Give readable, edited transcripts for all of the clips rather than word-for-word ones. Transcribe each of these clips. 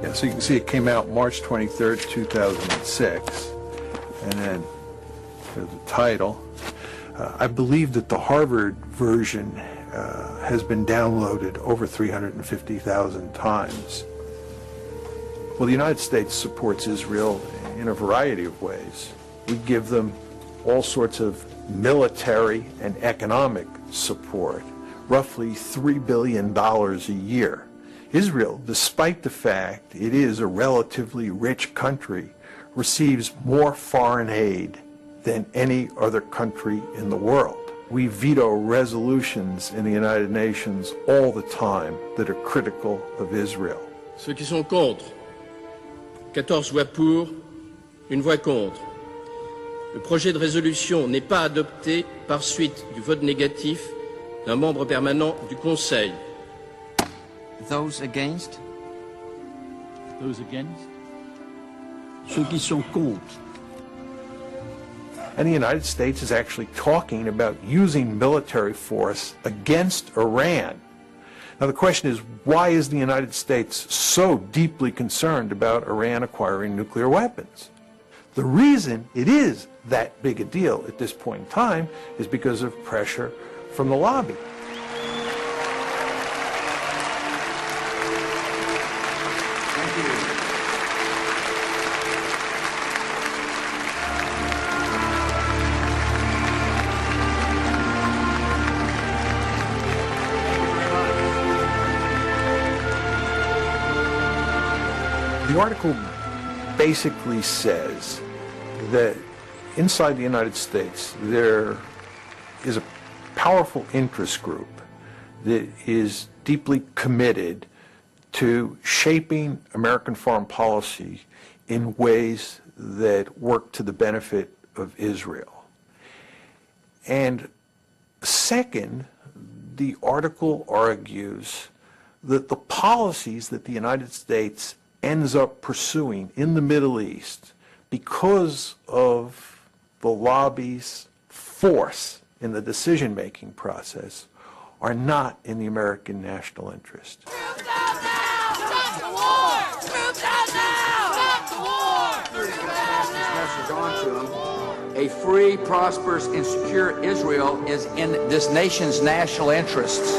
Yeah, so you can see it came out March 23rd, 2006, and then there's the title. I believe that the Harvard version has been downloaded over 350,000 times. Well, the United States supports Israel in a variety of ways. We give them all sorts of military and economic support, roughly $3 billion a year. Israel, despite the fact it is a relatively rich country, receives more foreign aid than any other country in the world. We veto resolutions in the United Nations all the time that are critical of Israel. Ceux qui sont contre, 14 voix pour, une voix contre. Le projet de résolution n'est pas adopté par suite du vote négatif d'un membre permanent du Conseil. Those against? Those against? Ceux qui sont contre. And the United States is actually talking about using military force against Iran. Now the question is, why is the United States so deeply concerned about Iran acquiring nuclear weapons? The reason it is that big a deal at this point in time is because of pressure from the lobby. The article basically says that inside the United States there is a powerful interest group that is deeply committed to shaping American foreign policy in ways that work to the benefit of Israel. And second, the article argues that the policies that the United States ends up pursuing in the Middle East because of the lobby's force in the decision-making process are not in the American national interest. Troops out now! Stop the war! Troops out now! Stop the war! Troops out now! A free, prosperous, and secure Israel is in this nation's national interests.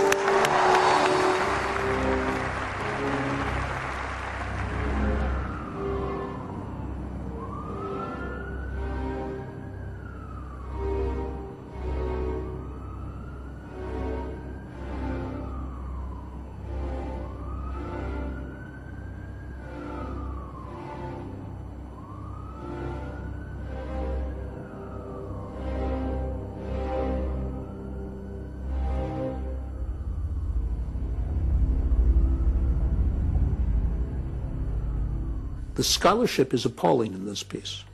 The scholarship is appalling in this piece.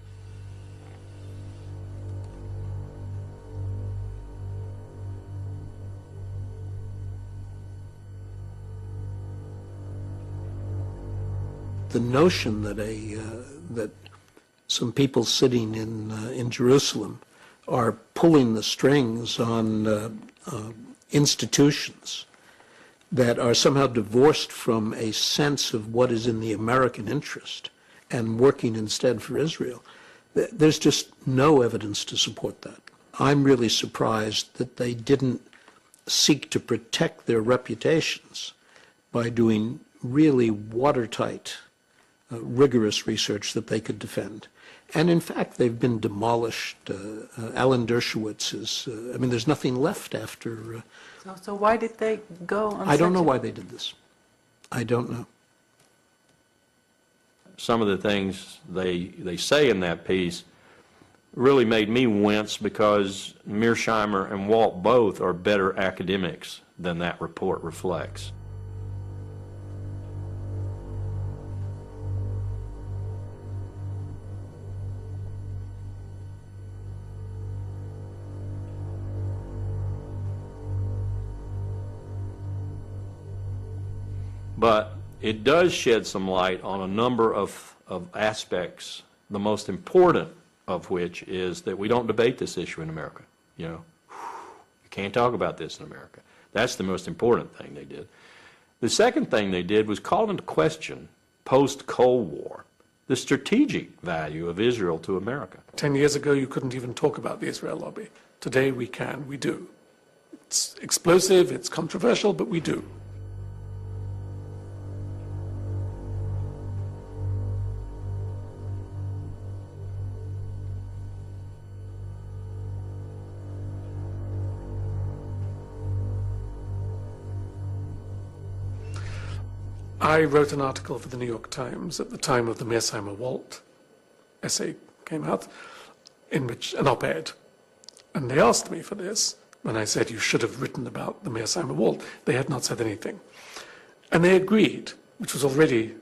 The notion that that some people sitting in Jerusalem are pulling the strings on institutions that are somehow divorced from a sense of what is in the American interest and working instead for Israel, there's just no evidence to support that. I'm really surprised that they didn't seek to protect their reputations by doing really watertight, rigorous research that they could defend. And in fact, they've been demolished. Alan Dershowitz is, I mean, there's nothing left after. So why did they go on I don't know why they did this. I don't know. Some of the things they say in that piece really made me wince because Mearsheimer and Walt both are better academics than that report reflects. But it does shed some light on a number of aspects, the most important of which is that we don't debate this issue in America. You know, you can't talk about this in America. That's the most important thing they did. The second thing they did was call into question post-Cold War, the strategic value of Israel to America. 10 years ago, you couldn't even talk about the Israel lobby. Today, we can, we do. It's explosive, it's controversial, but we do. I wrote an article for the New York Times at the time of the Mearsheimer Walt essay came out, in which an op-ed, and they asked me for this when I said you should have written about the Mearsheimer Walt. They had not said anything, and they agreed, which was already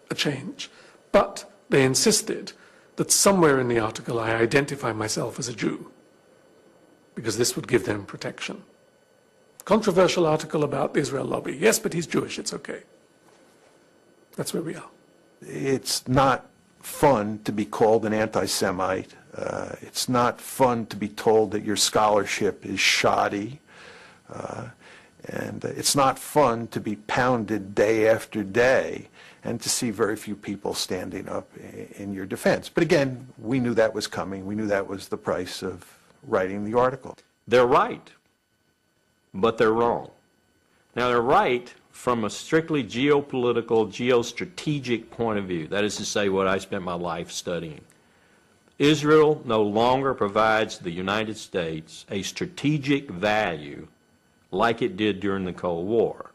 a change, but they insisted that somewhere in the article I identify myself as a Jew, because this would give them protection. Controversial article about the Israel lobby. Yes, but he's Jewish, it's okay. That's where we are. It's not fun to be called an anti-Semite. It's not fun to be told that your scholarship is shoddy. And it's not fun to be pounded day after day and to see very few people standing up in your defense. But again, we knew that was coming. We knew that was the price of writing the article. They're right, but they're wrong. Now, they're right from a strictly geopolitical, geostrategic point of view. That is to say, what I spent my life studying. Israel no longer provides the United States a strategic value like it did during the Cold War.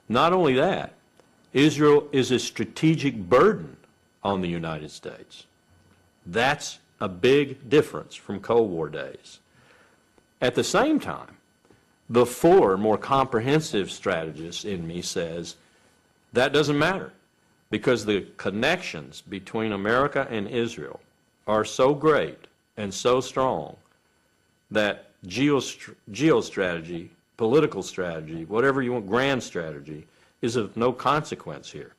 Not only that, Israel is a strategic burden on the United States. That's a big difference from Cold War days. At the same time, the fuller, more comprehensive strategist in me says that doesn't matter, because the connections between America and Israel are so great and so strong that geostrategy, political strategy, whatever you want, grand strategy, is of no consequence here.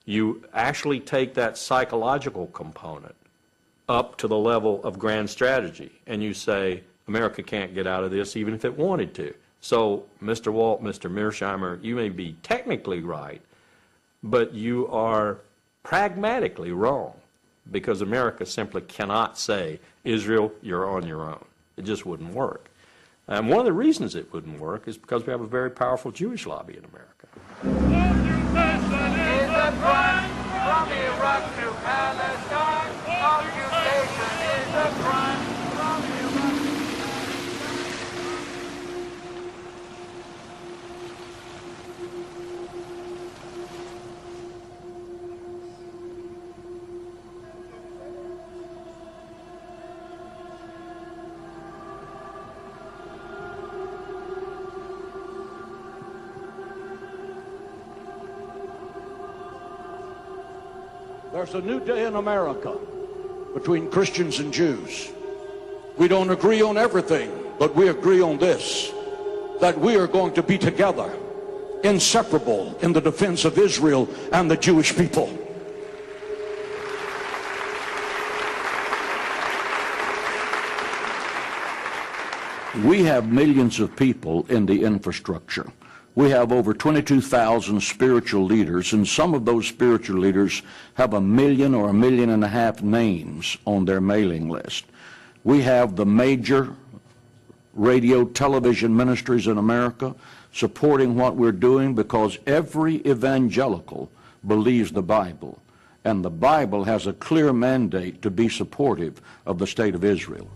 You actually take that psychological component up to the level of grand strategy, and you say, America can't get out of this even if it wanted to. So, Mr. Walt, Mr. Mearsheimer, you may be technically right, but you are pragmatically wrong, because America simply cannot say, Israel, you're on your own. It just wouldn't work. And one of the reasons it wouldn't work is because we have a very powerful Jewish lobby in America. Is a crime from Iraq to Palestine. Occupation is a crime from Iraq. There's a new day in America between Christians and Jews. We don't agree on everything, but we agree on this, that we are going to be together, inseparable in the defense of Israel and the Jewish people. We have millions of people in the infrastructure. We have over 22,000 spiritual leaders, and some of those spiritual leaders have 1 million or 1.5 million names on their mailing list. We have the major radio, television ministries in America supporting what we're doing, because every evangelical believes the Bible, and the Bible has a clear mandate to be supportive of the state of Israel.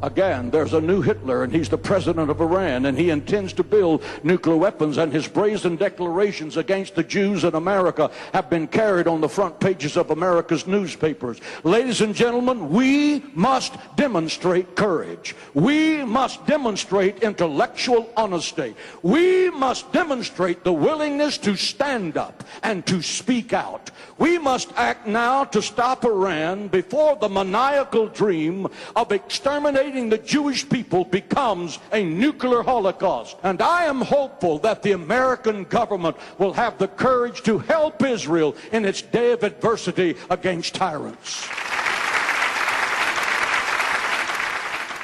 Again, there's a new Hitler, and he's the president of Iran, and he intends to build nuclear weapons, and his brazen declarations against the Jews in America have been carried on the front pages of America's newspapers. Ladies and gentlemen, we must demonstrate courage. We must demonstrate intellectual honesty. We must demonstrate the willingness to stand up and to speak out. We must act now to stop Iran before the maniacal dream of exterminating annihilating the Jewish people becomes a nuclear holocaust. And I am hopeful that the American government will have the courage to help Israel in its day of adversity against tyrants.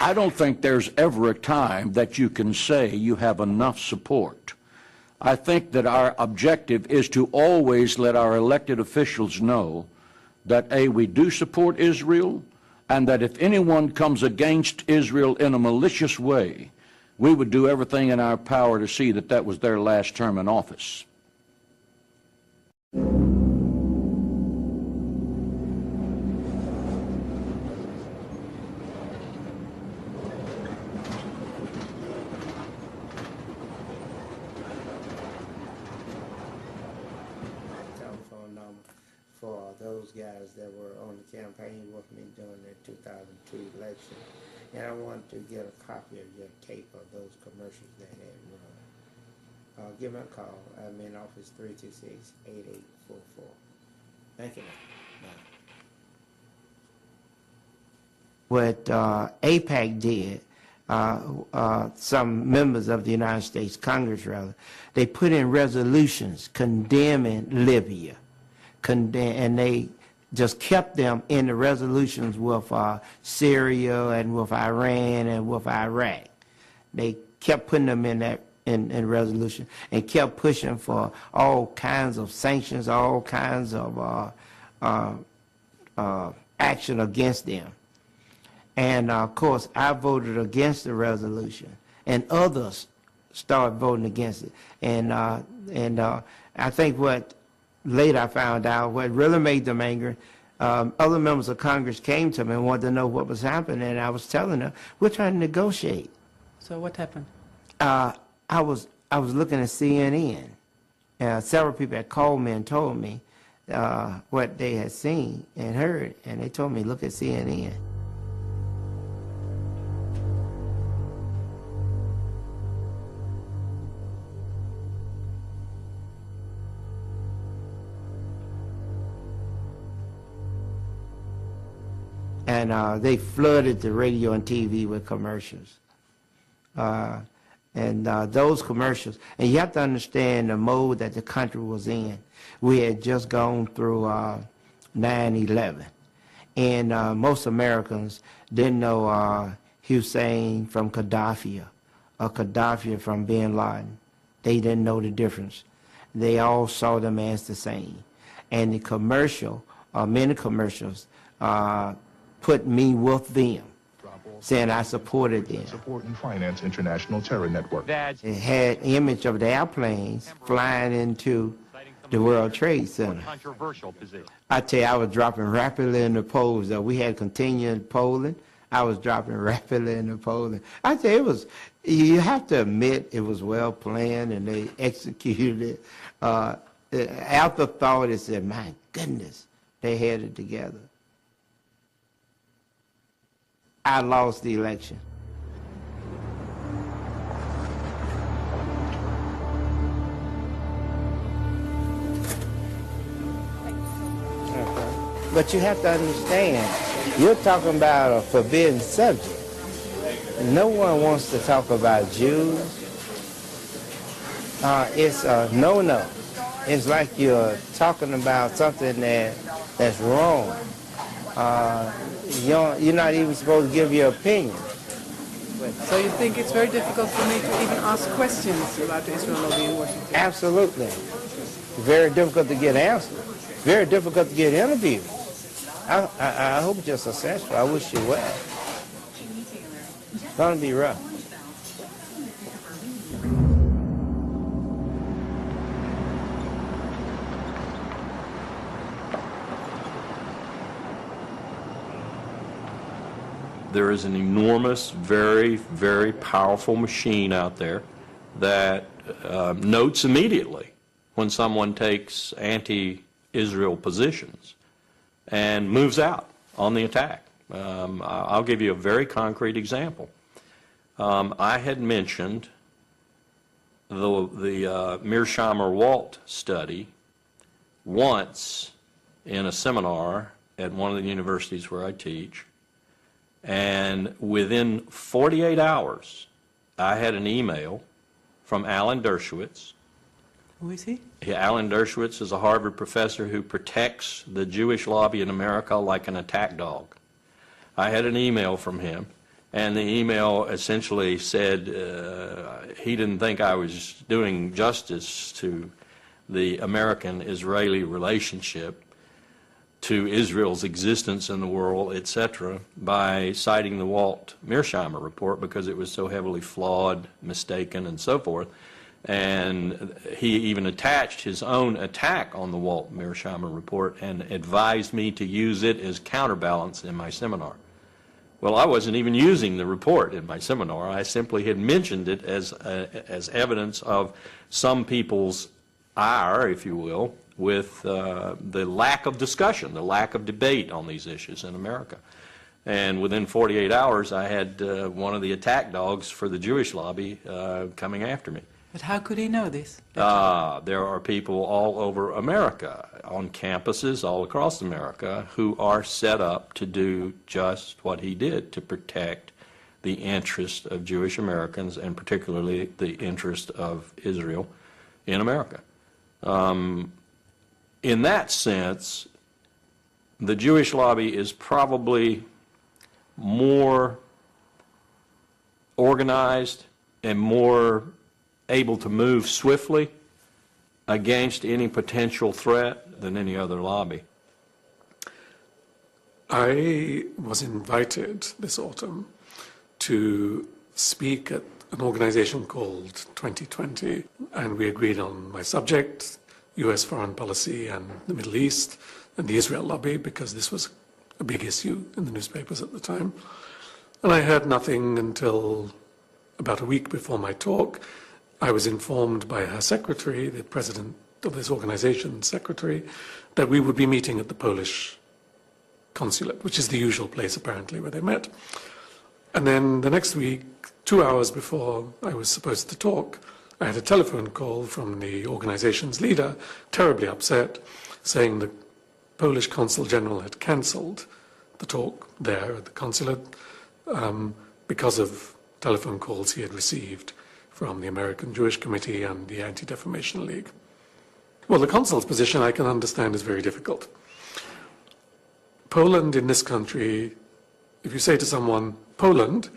I don't think there's ever a time that you can say you have enough support. I think that our objective is to always let our elected officials know that, A, we do support Israel, and that if anyone comes against Israel in a malicious way, we would do everything in our power to see that that was their last term in office. For those guys that were on the campaign with me during the 2002 election. And I wanted to get a copy of your tape of those commercials that had run. Give me a call. I'm in office 326-8844. Thank you. What AIPAC did, some members of the United States Congress, rather, they put in resolutions condemning Libya. And they just kept them in the resolutions with Syria and with Iran and with Iraq. They kept putting them in that in resolution and kept pushing for all kinds of sanctions, all kinds of action against them. And of course, I voted against the resolution, and others started voting against it. And I think what later I found out what really made them angry, other members of Congress came to me and wanted to know what was happening, and I was telling them, we're trying to negotiate. So what happened? I was looking at CNN. Several people had called me and told me what they had seen and heard, and they told me, look at CNN. And they flooded the radio and TV with commercials. Those commercials, and you have to understand the mode that the country was in. We had just gone through 9/11, and most Americans didn't know Hussein from Gaddafi or Gaddafi from bin Laden. They didn't know the difference. They all saw them as the same. And the commercial, many commercials, put me with them, saying I supported them. Support and finance international terror network. It had image of the airplanes flying into the World Trade Center. Controversial position. I tell you, I was dropping rapidly in the polls. We had continued polling. I was dropping rapidly in the polling. I tell you, it was, you have to admit it was well planned and they executed it. Afterthought, it said, my goodness, they had it together. I lost the election. But you have to understand, you're talking about a forbidden subject. No one wants to talk about Jews. It's a no-no. It's like you're talking about something that's wrong. You're not even supposed to give your opinion. So you think it's very difficult for me to even ask questions about the Israel lobby in Washington? Absolutely. Very difficult to get answers. Very difficult to get interviews. I hope you're successful. I wish you well. It's going to be rough. There is an enormous, very, very powerful machine out there that notes immediately when someone takes anti-Israel positions and moves out on the attack. I'll give you a very concrete example. I had mentioned the Mearsheimer-Walt study once in a seminar at one of the universities where I teach, And within 48 hours, I had an email from Alan Dershowitz. Who is he? Alan Dershowitz is a Harvard professor who protects the Jewish lobby in America like an attack dog. I had an email from him, and the email essentially said he didn't think I was doing justice to the American-Israeli relationship, to Israel's existence in the world, etc., by citing the Walt Mearsheimer report because it was so heavily flawed, mistaken, and so forth. And he even attached his own attack on the Walt Mearsheimer report and advised me to use it as counterbalance in my seminar. Well, I wasn't even using the report in my seminar. I simply had mentioned it as evidence of some people's ire, if you will, with the lack of discussion, the lack of debate on these issues in America. And within 48 hours, I had one of the attack dogs for the Jewish lobby coming after me. But how could he know this? There are people all over America, on campuses all across America, who are set up to do just what he did, to protect the interest of Jewish Americans, and particularly the interest of Israel in America. In that sense, the Jewish lobby is probably more organized and more able to move swiftly against any potential threat than any other lobby. I was invited this autumn to speak at an organization called 2020, and we agreed on my subject, U.S. foreign policy and the Middle East and the Israel lobby, because this was a big issue in the newspapers at the time. And I heard nothing until about a week before my talk. I was informed by her secretary, the president of this organization's secretary, that we would be meeting at the Polish consulate, which is the usual place apparently where they met. And then the next week, 2 hours before I was supposed to talk, I had a telephone call from the organization's leader, terribly upset, saying the Polish consul general had cancelled the talk there at the consulate because of telephone calls he had received from the American Jewish Committee and the Anti-Defamation League. Well, the consul's position I can understand is very difficult. Poland in this country, if you say to someone, Poland,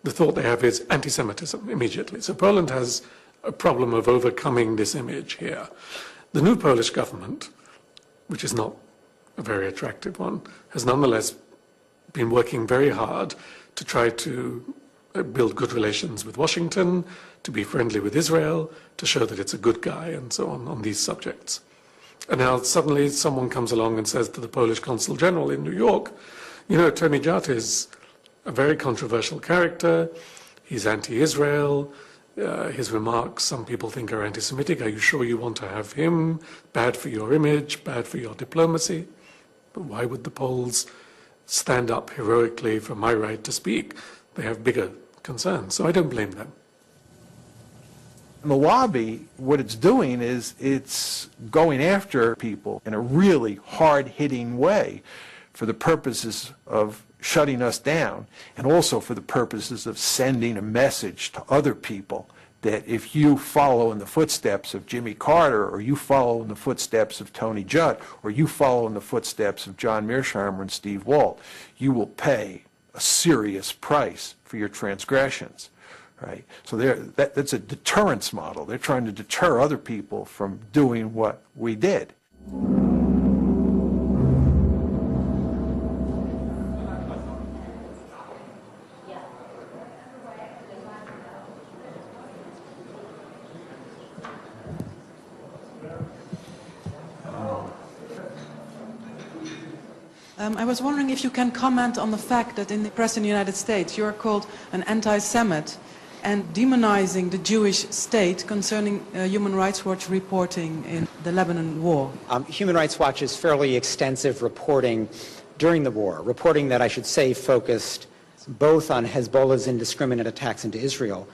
the thought they have is anti-Semitism immediately. So Poland has a problem of overcoming this image here. The new Polish government, which is not a very attractive one, has nonetheless been working very hard to try to build good relations with Washington, to be friendly with Israel, to show that it's a good guy, and so on these subjects. And now suddenly someone comes along and says to the Polish Consul General in New York, you know, Tony Judt is a very controversial character, he's anti-Israel, his remarks some people think are anti-Semitic, are you sure you want to have him? Bad for your image, bad for your diplomacy. But why would the Poles stand up heroically for my right to speak? They have bigger concerns, so I don't blame them. The lobby, what it's doing is it's going after people in a really hard-hitting way for the purposes of shutting us down, and also for the purposes of sending a message to other people that if you follow in the footsteps of Jimmy Carter, or you follow in the footsteps of Tony Judt, or you follow in the footsteps of John Mearsheimer and Steve Walt, you will pay a serious price for your transgressions. Right? So that's a deterrence model. They're trying to deter other people from doing what we did. I was wondering if you can comment on the fact that in the press in the United States you are called an anti-Semite and demonizing the Jewish state concerning Human Rights Watch reporting in the Lebanon war. Human Rights Watch's fairly extensive reporting during the war, reporting that I should say focused both on Hezbollah's indiscriminate attacks into Israel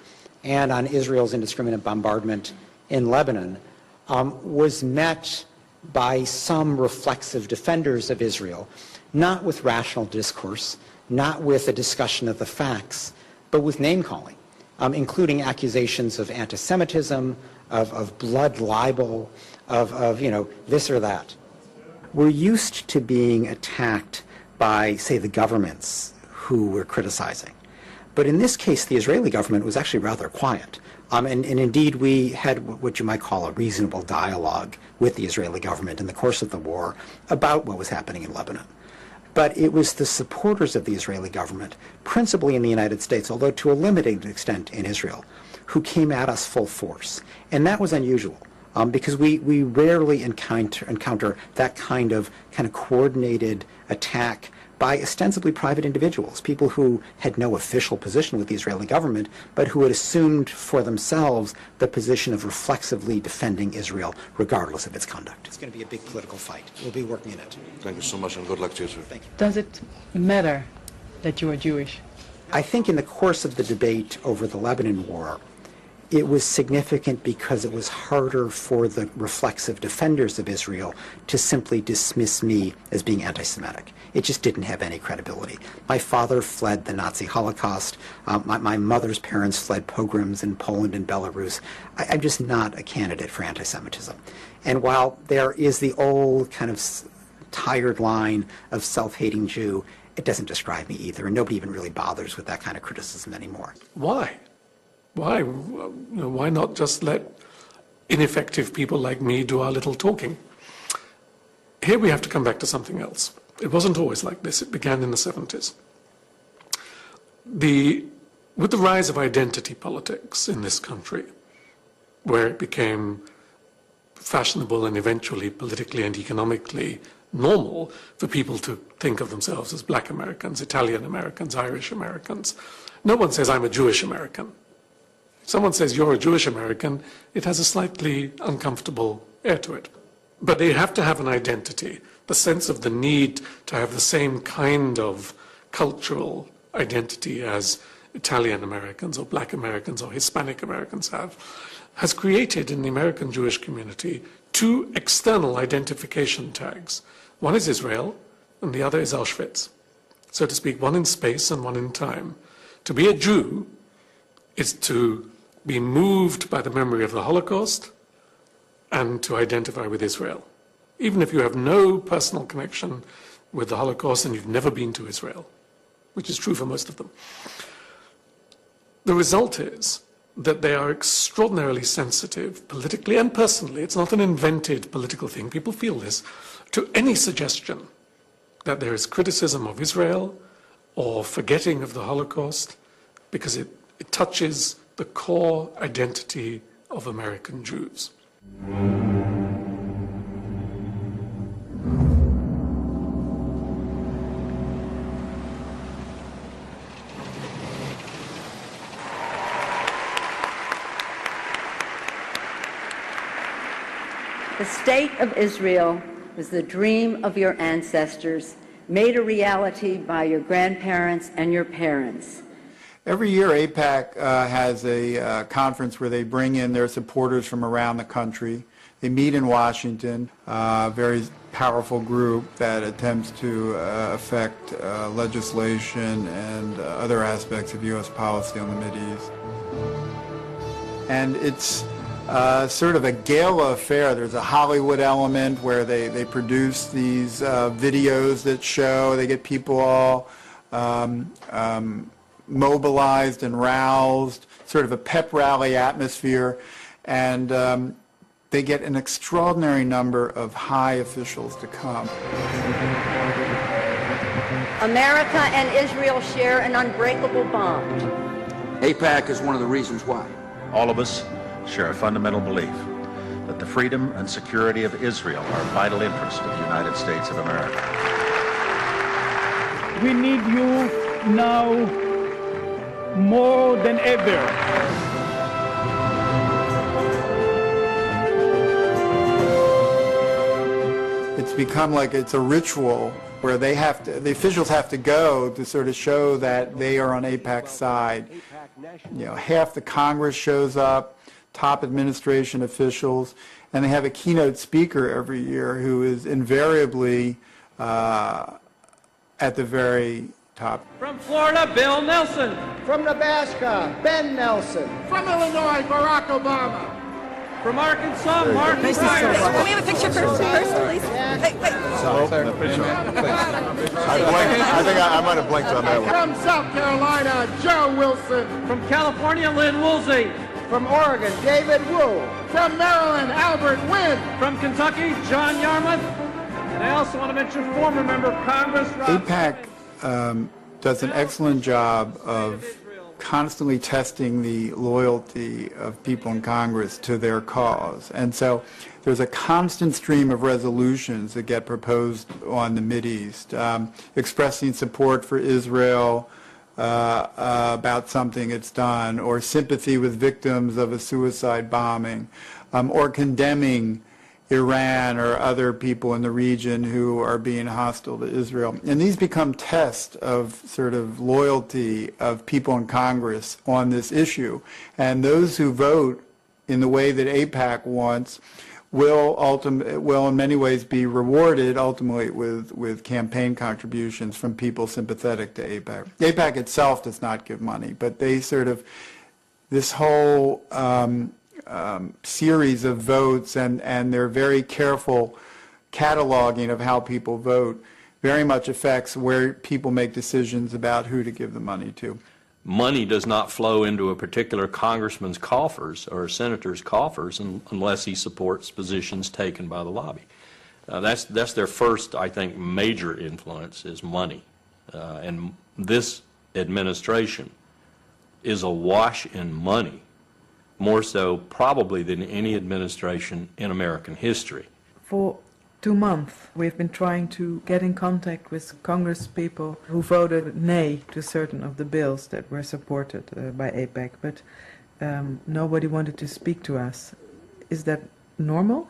and on Israel's indiscriminate bombardment in Lebanon, was met by some reflexive defenders of Israel, not with rational discourse, not with a discussion of the facts, but with name-calling, including accusations of anti-Semitism, of blood libel, of this or that. We're used to being attacked by, say, the governments who we're criticizing. But in this case, the Israeli government was actually rather quiet. And indeed, we had what you might call a reasonable dialogue with the Israeli government in the course of the war about what was happening in Lebanon. But it was the supporters of the Israeli government, principally in the United States, although to a limited extent in Israel, who came at us full force. And that was unusual, because we rarely encounter that kind of coordinated attack by ostensibly private individuals, people who had no official position with the Israeli government, but who had assumed for themselves the position of reflexively defending Israel, regardless of its conduct. It's going to be a big political fight. We'll be working in it. Thank you so much, and good luck to you, sir. Thank you. Does it matter that you are Jewish? I think in the course of the debate over the Lebanon war, it was significant because it was harder for the reflexive defenders of Israel to simply dismiss me as being anti-Semitic. It just didn't have any credibility. My father fled the Nazi Holocaust. My mother's parents fled pogroms in Poland and Belarus. I'm just not a candidate for anti-Semitism. And while there is the old kind of tired line of self-hating Jew, it doesn't describe me either, and nobody even really bothers with that kind of criticism anymore. Why? Why? Why not just let ineffective people like me do our little talking? Here we have to come back to something else. It wasn't always like this. It began in the 70s. With the rise of identity politics in this country, where it became fashionable and eventually politically and economically normal for people to think of themselves as Black Americans, Italian Americans, Irish Americans, no one says, I'm a Jewish American. If someone says you're a Jewish American, it has a slightly uncomfortable air to it. But they have to have an identity, the sense of the need to have the same kind of cultural identity as Italian Americans or Black Americans or Hispanic Americans have, has created in the American Jewish community two external identification tags. One is Israel, and the other is Auschwitz. So to speak, one in space and one in time. To be a Jew is to be moved by the memory of the Holocaust and to identify with Israel, even if you have no personal connection with the Holocaust and you've never been to Israel, which is true for most of them. The result is that they are extraordinarily sensitive, politically and personally. It's not an invented political thing. People feel this, to any suggestion that there is criticism of Israel or forgetting of the Holocaust, because it touches the core identity of American Jews. The state of Israel was the dream of your ancestors, made a reality by your grandparents and your parents. Every year, AIPAC has a conference where they bring in their supporters from around the country. They meet in Washington, a very powerful group that attempts to affect legislation and other aspects of U.S. policy on the Mideast. And it's sort of a gala affair. There's a Hollywood element where they produce these videos that show, they get people all mobilized and roused, sort of a pep rally atmosphere, and they get an extraordinary number of high officials to come. America and Israel share an unbreakable bond. AIPAC is one of the reasons why. All of us share a fundamental belief that the freedom and security of Israel are a vital interest of the United States of America. We need you now more than ever. It's become like it's a ritual where the officials have to go to sort of show that they are on AIPAC's side. You know, half the Congress shows up, top administration officials, and they have a keynote speaker every year who is invariably at the very top. From Florida, Bill Nelson. From Nebraska, Ben Nelson. From Illinois, Barack Obama. From Arkansas, Martin Pryor. Can we have a picture first, please? I think I might have blinked on that one. From South Carolina, Joe Wilson. From California, Lynn Woolsey. From Oregon, David Wu. From Maryland, Albert Wynn. From Kentucky, John Yarmouth. And I also want to mention former member of Congress, AIPAC does an excellent job of constantly testing the loyalty of people in Congress to their cause. And so there's a constant stream of resolutions that get proposed on the Mideast, expressing support for Israel about something it's done, or sympathy with victims of a suicide bombing, or condemning Iran or other people in the region who are being hostile to Israel. And these become tests of sort of loyalty of people in Congress on this issue. And those who vote in the way that AIPAC wants will in many ways be rewarded ultimately with campaign contributions from people sympathetic to AIPAC. AIPAC itself does not give money, but they sort of, this whole series of votes and their very careful cataloging of how people vote very much affects where people make decisions about who to give the money to. Money does not flow into a particular congressman's coffers or a senator's coffers unless he supports positions taken by the lobby. That's their first, I think, major influence is money. And this administration is awash in money, more so probably than any administration in American history. For 2 months, we've been trying to get in contact with Congress people who voted nay to certain of the bills that were supported by AIPAC, but nobody wanted to speak to us. Is that normal?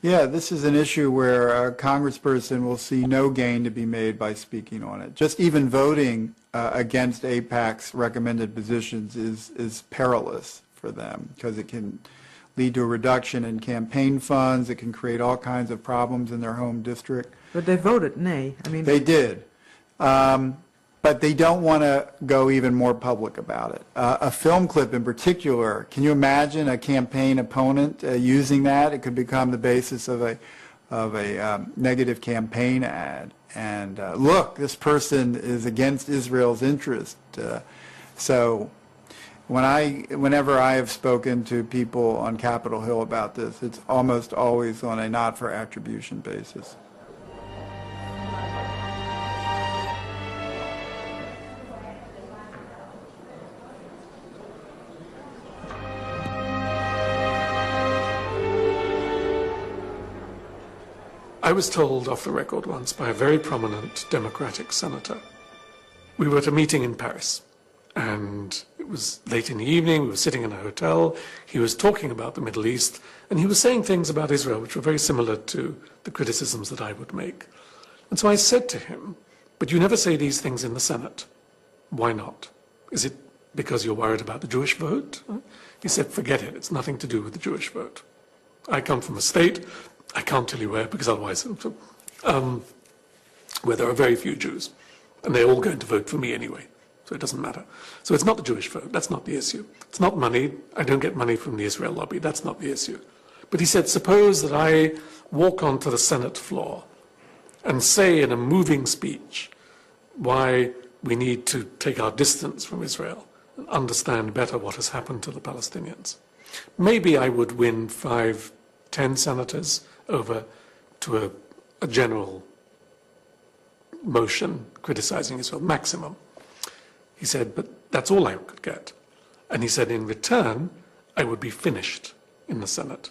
Yeah, this is an issue where a congressperson will see no gain to be made by speaking on it. Just even voting against AIPAC's recommended positions is perilous for them, because it can lead to a reduction in campaign funds. It can create all kinds of problems in their home district. But they voted nay. I mean, they did. But they don't want to go even more public about it. A film clip in particular, can you imagine a campaign opponent using that? It could become the basis of a negative campaign ad. And look, this person is against Israel's interest. So whenever I have spoken to people on Capitol Hill about this, it's almost always on a not for attribution basis. I was told off the record once by a very prominent Democratic senator. We were at a meeting in Paris, and it was late in the evening. We were sitting in a hotel. He was talking about the Middle East, and he was saying things about Israel which were very similar to the criticisms that I would make. And so I said to him, "But you never say these things in the Senate. Why not? Is it because you're worried about the Jewish vote?" He said, "Forget it. It's nothing to do with the Jewish vote. I come from a state, I can't tell you where, because otherwise, where there are very few Jews, and they're all going to vote for me anyway, so it doesn't matter. So it's not the Jewish vote, that's not the issue. It's not money, I don't get money from the Israel lobby, that's not the issue." But he said, suppose that I walk onto the Senate floor and say in a moving speech why we need to take our distance from Israel and understand better what has happened to the Palestinians. Maybe I would win 5, 10 senators over to a general motion criticizing Israel, maximum. He said, but that's all I could get. And he said, in return, I would be finished in the Senate,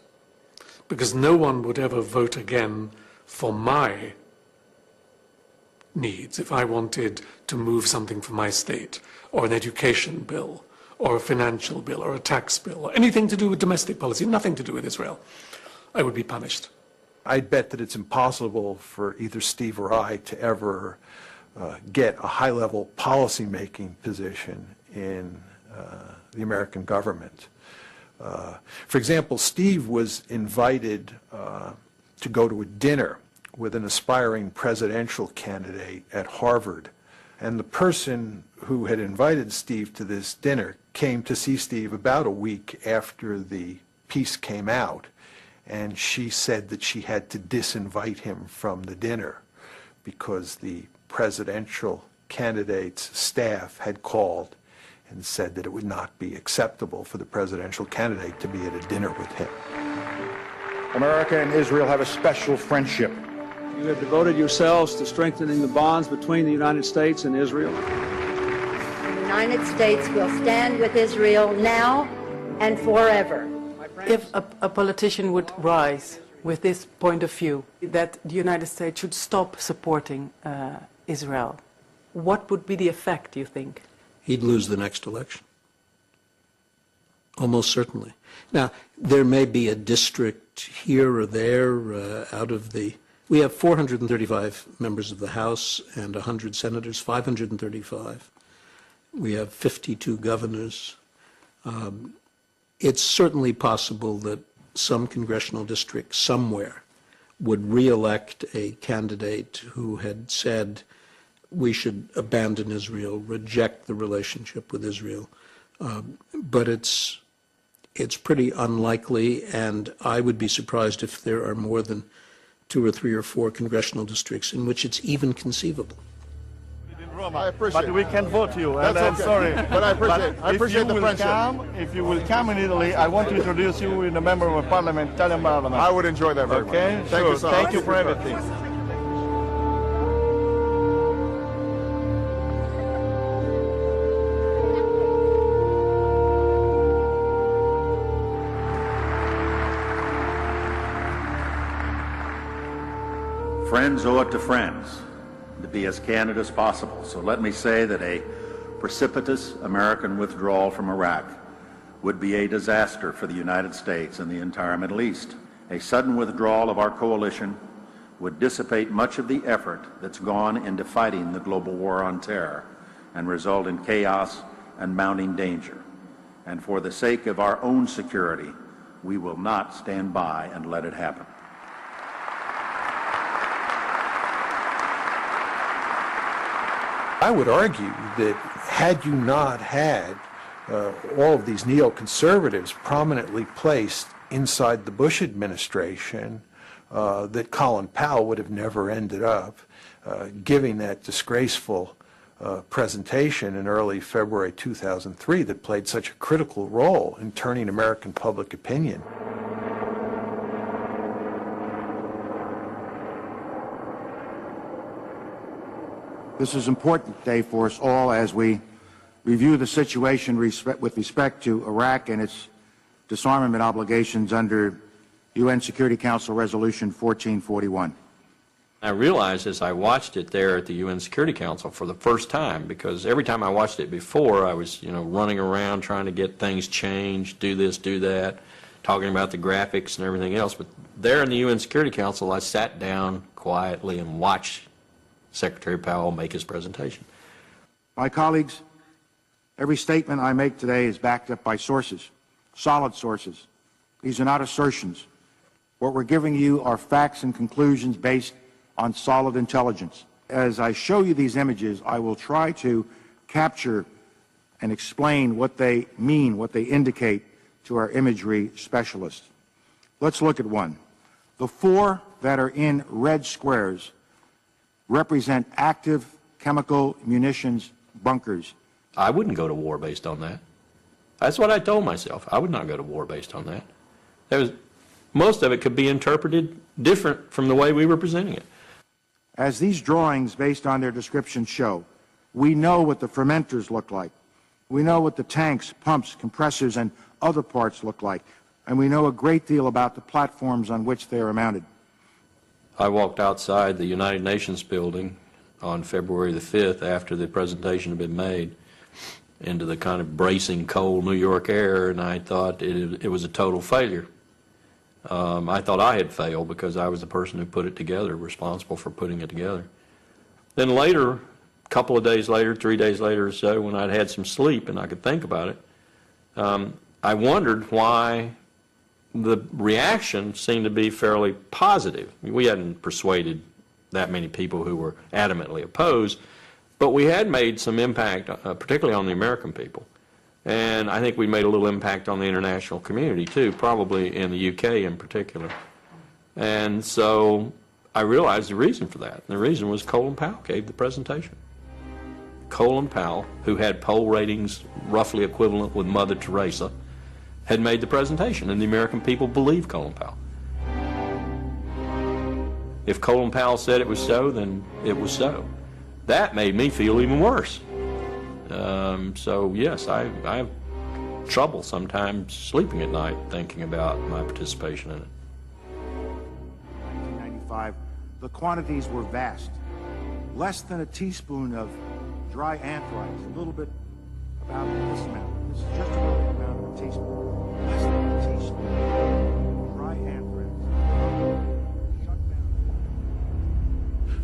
because no one would ever vote again for my needs if I wanted to move something for my state, or an education bill, or a financial bill, or a tax bill, or anything to do with domestic policy, nothing to do with Israel. I would be punished. I'd bet that it's impossible for either Steve or I to ever get a high-level policy-making position in the American government. For example, Steve was invited to go to a dinner with an aspiring presidential candidate at Harvard, And the person who had invited Steve to this dinner came to see Steve about a week after the piece came out, and she said that she had to disinvite him from the dinner because the presidential candidate's staff had called and said that it would not be acceptable for the presidential candidate to be at a dinner with him. America and Israel have a special friendship. You have devoted yourselves to strengthening the bonds between the United States and Israel. The United States will stand with Israel now and forever. If a politician would rise with this point of view, that the United States should stop supporting Israel, what would be the effect, do you think? He'd lose the next election. Almost certainly. Now, there may be a district here or there out of the... We have 435 members of the House and 100 senators, 535. We have 52 governors. It's certainly possible that some congressional district somewhere would re-elect a candidate who had said we should abandon Israel, reject the relationship with Israel. But it's pretty unlikely, and I would be surprised if there are more than 2 or 3 or 4 congressional districts in which it's even conceivable. I appreciate but we can vote you, and That's I'm okay. sorry. But I appreciate the friendship. If you will come in Italy, I want to introduce you with a member of a parliament, Italian parliament. I would enjoy that very much. Okay? Thank you so much. Thank you for everything. Friends owe it to friends to be as candid as possible. So let me say that a precipitous American withdrawal from Iraq would be a disaster for the United States and the entire Middle East. A sudden withdrawal of our coalition would dissipate much of the effort that's gone into fighting the global war on terror and result in chaos and mounting danger. And for the sake of our own security, we will not stand by and let it happen. I would argue that had you not had all of these neoconservatives prominently placed inside the Bush administration, that Colin Powell would have never ended up giving that disgraceful presentation in early February 2003 that played such a critical role in turning American public opinion. This is an important day for us all as we review the situation with respect to Iraq and its disarmament obligations under UN Security Council Resolution 1441. I realized as I watched it there at the UN Security Council for the first time, because every time I watched it before, I was, running around trying to get things changed, do this, do that, talking about the graphics and everything else. But there in the UN Security Council, I sat down quietly and watched Secretary Powell make his presentation. My colleagues, every statement I make today is backed up by sources, solid sources. These are not assertions. What we're giving you are facts and conclusions based on solid intelligence. As I show you these images, I will try to capture and explain what they mean, what they indicate to our imagery specialists. Let's look at one. The 4 that are in red squares represent active chemical munitions bunkers. I wouldn't go to war based on that. That's what I told myself. I would not go to war based on that. Most of it could be interpreted different from the way we were presenting it. As these drawings, based on their description, show, we know what the fermenters look like. We know what the tanks, pumps, compressors, and other parts look like. And we know a great deal about the platforms on which they are mounted. I walked outside the United Nations building on February the 5th after the presentation had been made into the kind of bracing cold New York air, and I thought it was a total failure. I thought I had failed because I was the person who put it together, responsible for putting it together. Then later, a couple of days later, 3 days later or so, when I'd had some sleep and I could think about it, I wondered why the reaction seemed to be fairly positive. We hadn't persuaded that many people who were adamantly opposed, But we had made some impact, particularly on the American people. And I think we made a little impact on the international community, too, probably in the UK in particular. And so I realized the reason for that. And the reason was Colin Powell gave the presentation. Colin Powell, who had poll ratings roughly equivalent with Mother Teresa, had made the presentation, and the American people believed Colin Powell. If Colin Powell said it was so, then it was so. That made me feel even worse. So yes, I have trouble sometimes sleeping at night thinking about my participation in it. 1995, the quantities were vast. Less than a teaspoon of dry anthrax, a little bit about this amount. This is just about the amount of a teaspoon. Less than a teaspoon of dry anthrax.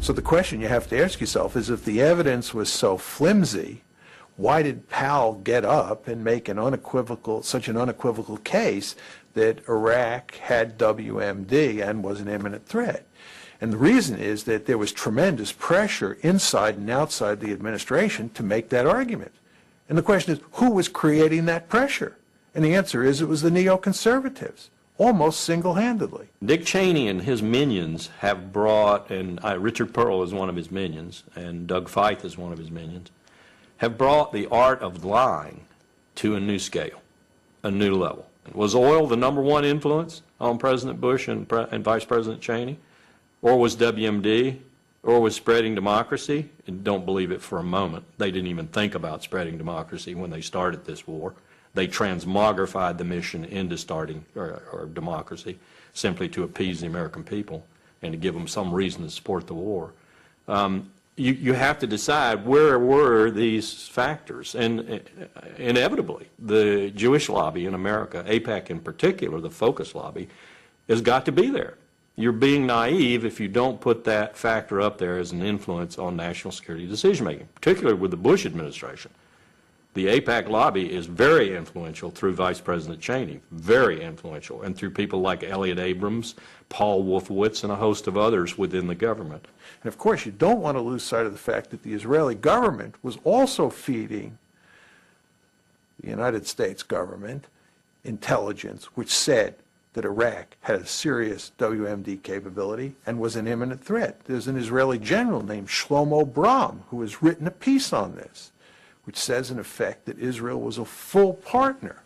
So the question you have to ask yourself is, if the evidence was so flimsy, why did Powell get up and make such an unequivocal case that Iraq had WMD and was an imminent threat? And the reason is that there was tremendous pressure inside and outside the administration to make that argument. And the question is, who was creating that pressure? And the answer is, it was the neoconservatives, almost single-handedly. Dick Cheney and his minions have brought, and Richard Pearl is one of his minions, and Doug Feith is one of his minions, have brought the art of lying to a new scale, a new level. Was oil the #1 influence on President Bush and Vice President Cheney? Or was WMD? Or was spreading democracy? And don't believe it for a moment. They didn't even think about spreading democracy when they started this war. They transmogrified the mission into starting or democracy simply to appease the American people and to give them some reason to support the war. You have to decide, where were these factors? And inevitably, the Jewish lobby in America, AIPAC in particular, the focus lobby, has got to be there. You're being naive if you don't put that factor up there as an influence on national security decision-making, particularly with the Bush administration. The AIPAC lobby is very influential through Vice President Cheney, very influential, and through people like Elliot Abrams, Paul Wolfowitz, and a host of others within the government. And of course, you don't want to lose sight of the fact that the Israeli government was also feeding the United States government intelligence, which said that Iraq had a serious WMD capability and was an imminent threat. There's an Israeli general named Shlomo Bram who has written a piece on this, which says, in effect, that Israel was a full partner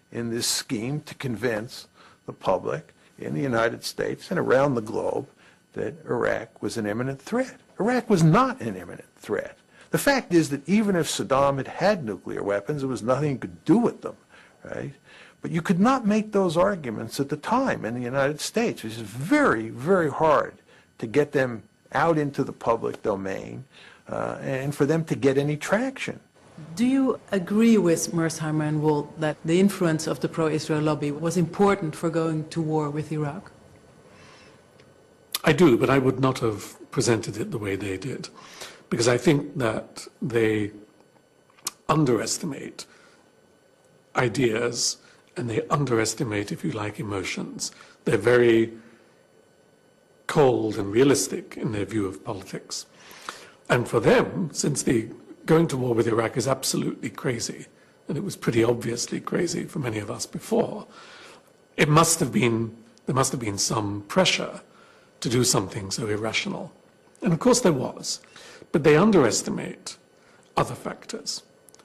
in this scheme to convince the public in the United States and around the globe that Iraq was an imminent threat. Iraq was not an imminent threat. The fact is that even if Saddam had nuclear weapons, there was nothing you could do with them, right? But you could not make those arguments at the time in the United States. It was very, very hard to get them out into the public domain and for them to get any traction. Do you agree with Mearsheimer and Wold that the influence of the pro-Israel lobby was important for going to war with Iraq? I do, but I would not have presented it the way they did, because I think that they underestimate ideas and they underestimate, if you like, emotions. They're very cold and realistic in their view of politics. And for them, since going to war with Iraq is absolutely crazy, and it was pretty obviously crazy for many of us before, there must have been some pressure to do something so irrational. And of course there was. But they underestimate other factors.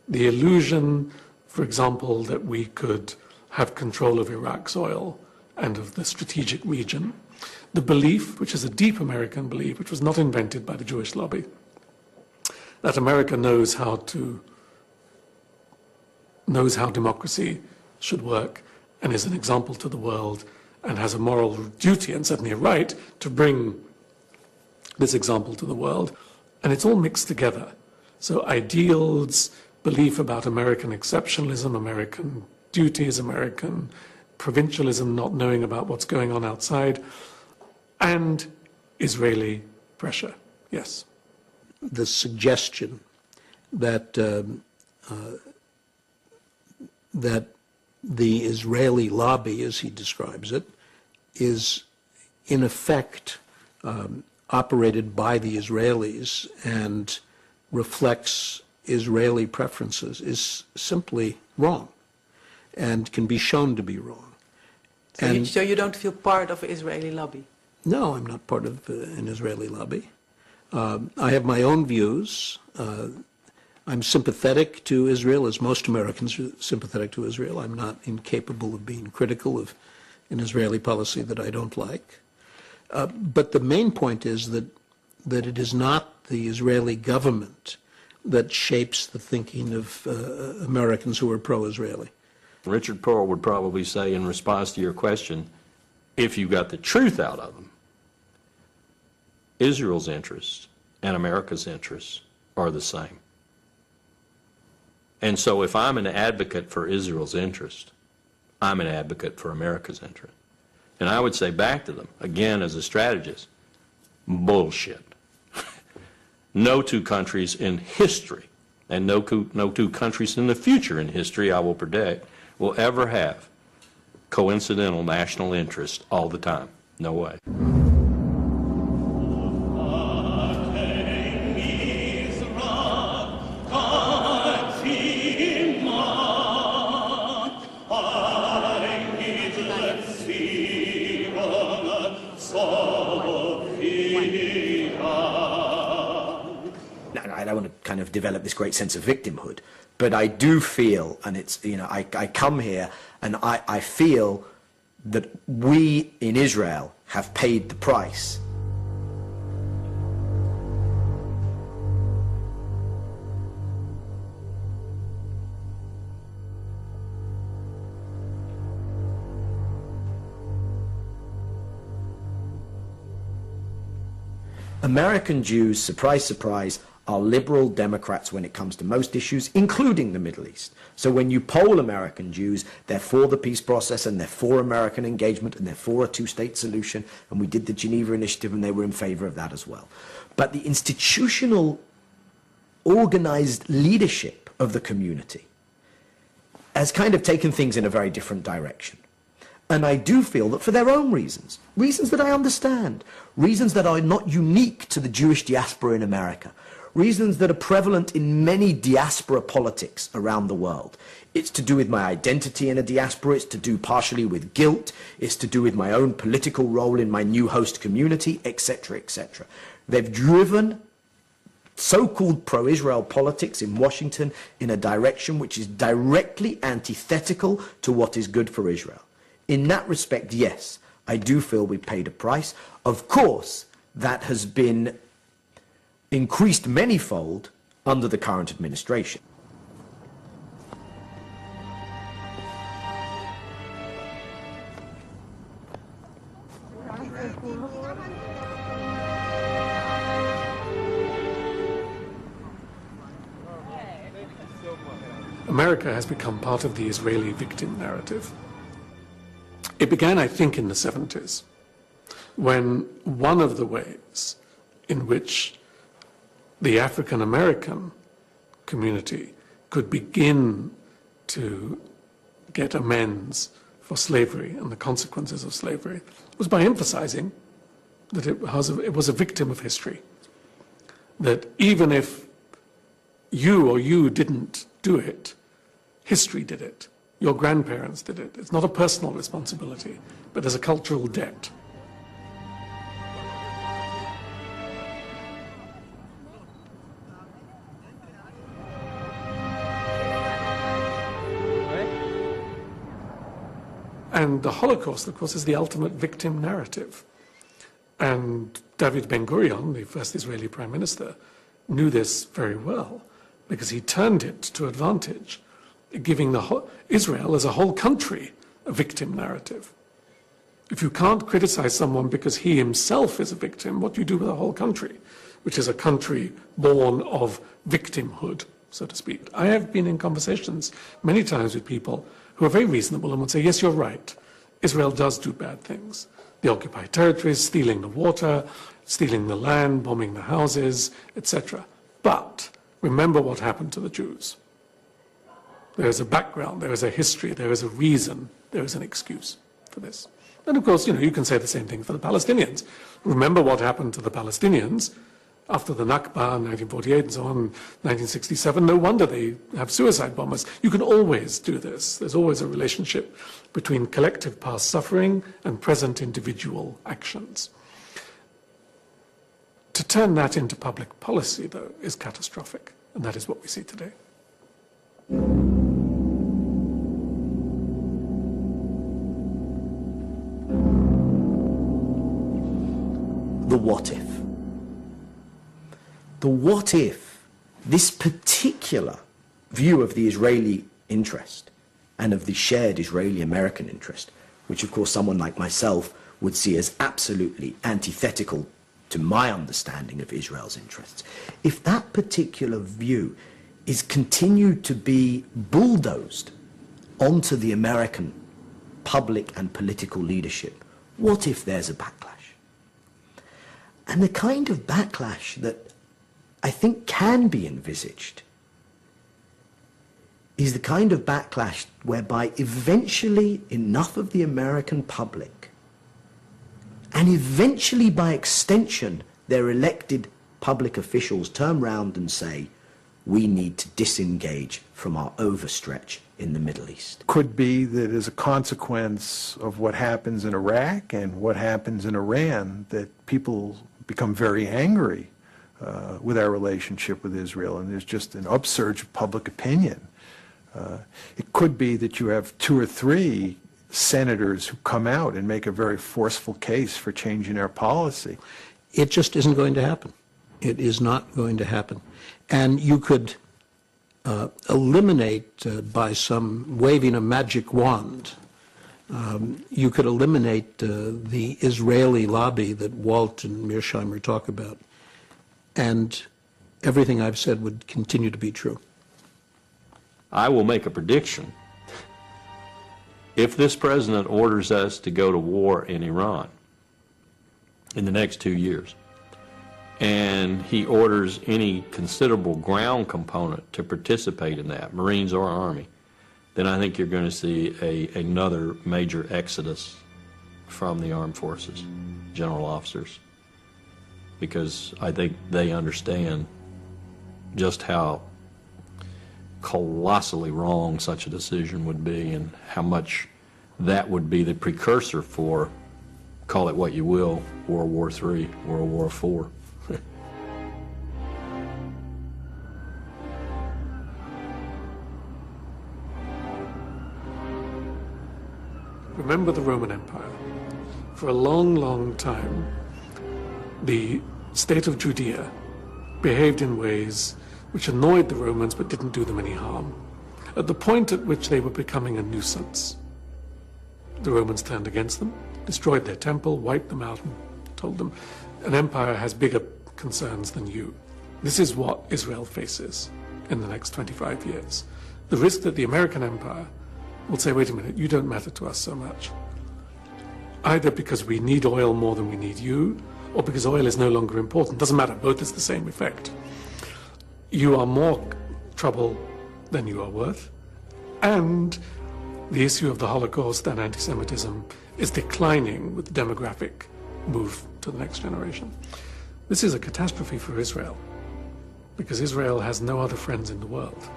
The illusion, for example, that we could have control of Iraq's oil and of the strategic region. The belief, which is a deep American belief, which was not invented by the Jewish lobby, that America knows how democracy should work and is an example to the world and has a moral duty and certainly a right to bring this example to the world. And it's all mixed together. So ideals, belief about American exceptionalism, American duties, American provincialism, not knowing about what's going on outside, and Israeli pressure. Yes. The suggestion that that the Israeli lobby, as he describes it, is in effect operated by the Israelis and reflects Israeli preferences is simply wrong and can be shown to be wrong. So you don't feel part of the Israeli lobby? No, I'm not part of an Israeli lobby. I have my own views. I'm sympathetic to Israel, as most Americans are sympathetic to Israel. I'm not incapable of being critical of an Israeli policy that I don't like. But the main point is that it is not the Israeli government that shapes the thinking of Americans who are pro-Israeli. Richard Pearl would probably say, in response to your question, if you got the truth out of them, Israel's interests and America's interests are the same. And so if I'm an advocate for Israel's interest, I'm an advocate for America's interest. And I would say back to them, again as a strategist, bullshit. No two countries in history, and no two countries in the future in history, I will predict, will ever have coincidental national interest all the time. No way. I don't want to kind of develop this great sense of victimhood, but I do feel, and it's, you know, I come here and I feel that we in Israel have paid the price. American Jews, surprise, surprise, are liberal Democrats when it comes to most issues, including the Middle East. So when you poll American Jews, they're for the peace process and they're for American engagement and they're for a two-state solution. And we did the Geneva Initiative and they were in favor of that as well. But the institutional, organized leadership of the community has kind of taken things in a very different direction. And I do feel that for their own reasons, reasons that I understand, reasons that are not unique to the Jewish diaspora in America, reasons that are prevalent in many diaspora politics around the world. It's to do with my identity in a diaspora, it's to do partially with guilt, it's to do with my own political role in my new host community, etc., etc. They've driven so-called pro-Israel politics in Washington in a direction which is directly antithetical to what is good for Israel. In that respect, yes, I do feel we paid a price. Of course, that has been increased manyfold under the current administration. America has become part of the Israeli victim narrative. It began, I think, in the 70s, when one of the ways in which the African-American community could begin to get amends for slavery and the consequences of slavery was by emphasizing that it was a victim of history. That even if you didn't do it, history did it. Your grandparents did it. It's not a personal responsibility, but there's a cultural debt. And the Holocaust, of course, is the ultimate victim narrative. And David Ben-Gurion, the first Israeli prime minister, knew this very well because he turned it to advantage, giving Israel as a whole country a victim narrative. If you can't criticize someone because he himself is a victim, what do you do with a whole country, which is a country born of victimhood, so to speak? I have been in conversations many times with people who are very reasonable and would say, yes, you're right, Israel does do bad things. The occupied territories, stealing the water, stealing the land, bombing the houses, etc. But remember what happened to the Jews. There is a background, there is a history, there is a reason, there is an excuse for this. And of course, you can say the same thing for the Palestinians. Remember what happened to the Palestinians after the Nakba in 1948 and so on, 1967, no wonder they have suicide bombers. You can always do this. There's always a relationship between collective past suffering and present individual actions. To turn that into public policy, though, is catastrophic, and that is what we see today. The what if. The what if this particular view of the Israeli interest and of the shared Israeli-American interest, which of course someone like myself would see as absolutely antithetical to my understanding of Israel's interests, if that particular view is continued to be bulldozed onto the American public and political leadership, what if there's a backlash? And the kind of backlash that I think can be envisaged is the kind of backlash whereby eventually enough of the American public, and eventually by extension their elected public officials, turn round and say, we need to disengage from our overstretch in the Middle East. Could be that as a consequence of what happens in Iraq and what happens in Iran, that people become very angry with our relationship with Israel, and there's just an upsurge of public opinion. It could be that you have 2 or 3 senators who come out and make a very forceful case for changing our policy. It just isn't going to happen. It is not going to happen. And you could eliminate by some waving a magic wand, you could eliminate the Israeli lobby that Walt and Mearsheimer talk about, and everything I've said would continue to be true. I will make a prediction. If this president orders us to go to war in Iran in the next 2 years, and he orders any considerable ground component to participate in that, Marines or Army, then I think you're going to see another major exodus from the armed forces, general officers, because I think they understand just how colossally wrong such a decision would be and how much that would be the precursor for, call it what you will, World War III, World War IV. Remember the Roman Empire. For a long, long time, the state of Judea behaved in ways which annoyed the Romans but didn't do them any harm. At the point at which they were becoming a nuisance, the Romans turned against them, destroyed their temple, wiped them out, and told them, an empire has bigger concerns than you. This is what Israel faces in the next 25 years. The risk that the American empire will say, wait a minute, you don't matter to us so much. Either because we need oil more than we need you, or because oil is no longer important. Doesn't matter, both has the same effect. You are more trouble than you are worth, and the issue of the Holocaust and anti-Semitism is declining with the demographic move to the next generation. This is a catastrophe for Israel, because Israel has no other friends in the world.